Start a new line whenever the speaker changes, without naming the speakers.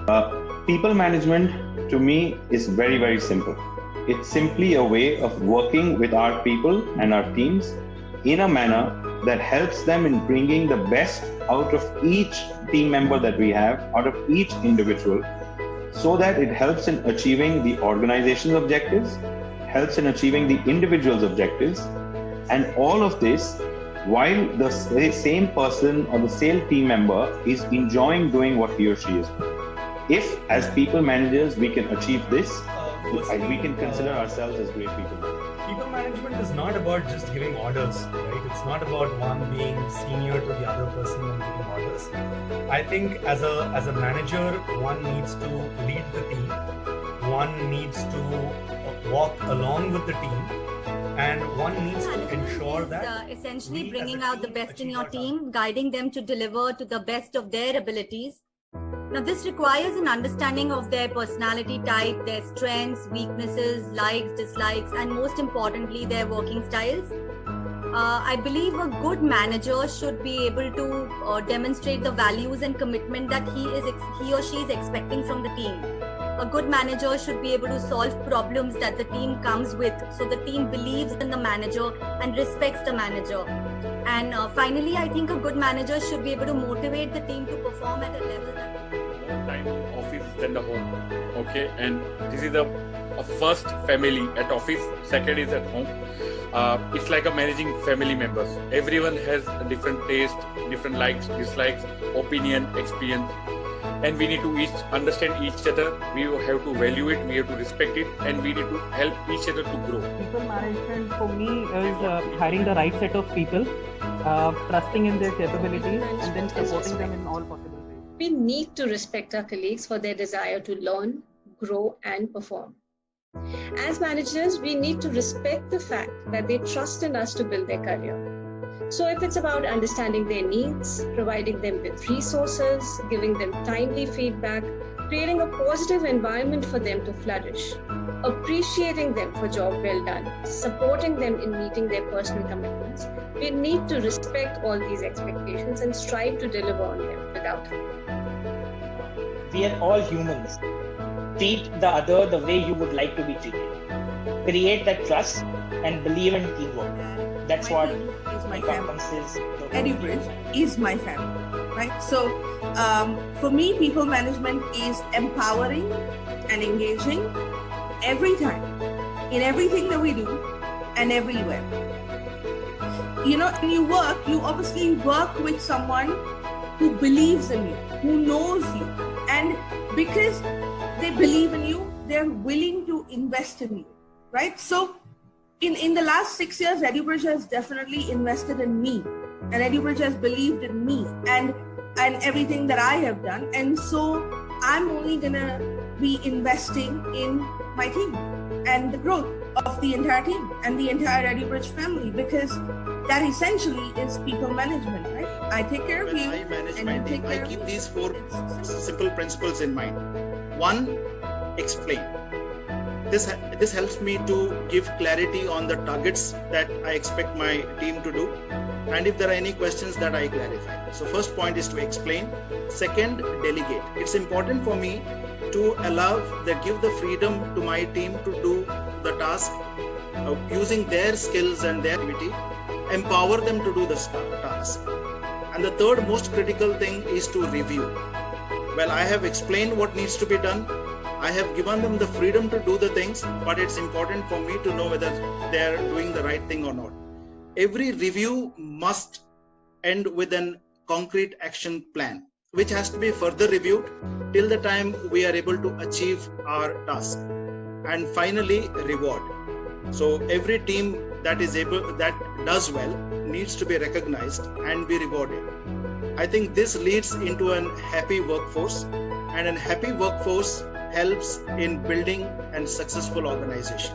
People management to me is very, very simple. It's simply a way of working with our people and our teams in a manner that helps them in bringing the best out of each team member that we have, out of each individual, so that it helps in achieving the organization's objectives, helps in achieving the individual's objectives, and all of this while the same person or the same team member is enjoying doing what he or she is doing. If, as people managers, we can achieve this, we can consider ourselves as great people.
People management is not about just giving orders, right? It's not about one being senior to the other person and giving orders. I think as a manager, one needs to lead the team. One needs to walk along with the team. And one needs to ensure that
essentially bringing out the best in your team, guiding them to deliver to the best of their abilities. Now, this requires an understanding of their personality type, their strengths, weaknesses, likes, dislikes, and most importantly, their working styles. I believe a good manager should be able to demonstrate the values and commitment that he or she is expecting from the team. A good manager should be able to solve problems that the team comes with, so the team believes in the manager and respects the manager. And finally, I think a good manager should be able to motivate the team to perform at a level that...
More time office than the home. Okay, and this is a first family at office, second is at home. It's like a managing family members. Everyone has a different taste, different likes, dislikes, opinion, experience. And we need to each understand each other. We have to value it, we have to respect it, and we need to help each other to grow.
People management for me is hiring the right set of people, trusting in their capabilities, and then supporting them in all possible ways.
We need to respect our colleagues for their desire to learn, grow, and perform. As managers, we need to respect the fact that they trust in us to build their career. So if it's about understanding their needs, providing them with resources, giving them timely feedback, creating a positive environment for them to flourish, appreciating them for job well done, supporting them in meeting their personal commitments, we need to respect all these expectations and strive to deliver on them without fail.
We are all humans. Treat the other the way you would like to be treated. Create that trust and believe in teamwork. That's what
my family. EduBridge is my family, right? So for me, people management is empowering and engaging every time, in everything that we do and everywhere. You know, when you work, you obviously work with someone who believes in you, who knows you, and because they believe in you, they're willing to invest in you, right? So in the last 6 years, EduBridge has definitely invested in me, and EduBridge has believed in me and everything that I have done. And so I'm only gonna be investing in my team and the growth of the entire team and the entire EduBridge family, because that essentially is people management, right? I take care of you and you take care of me.
I keep these 4 simple principles in mind. 1, explain. This helps me to give clarity on the targets that I expect my team to do, and if there are any questions that I clarify. So first point is to explain. Second, delegate. It's important for me to give the freedom to my team to do the task using their skills and their ability, empower them to do the task. And the third most critical thing is to review. Well, I have explained what needs to be done. I have given them the freedom to do the things, but it's important for me to know whether they're doing the right thing or not. Every review must end with a concrete action plan, which has to be further reviewed till the time we are able to achieve our task. And finally, reward. So every team that does well needs to be recognized and be rewarded. I think this leads into a happy workforce, and a happy workforce helps in building a successful organization.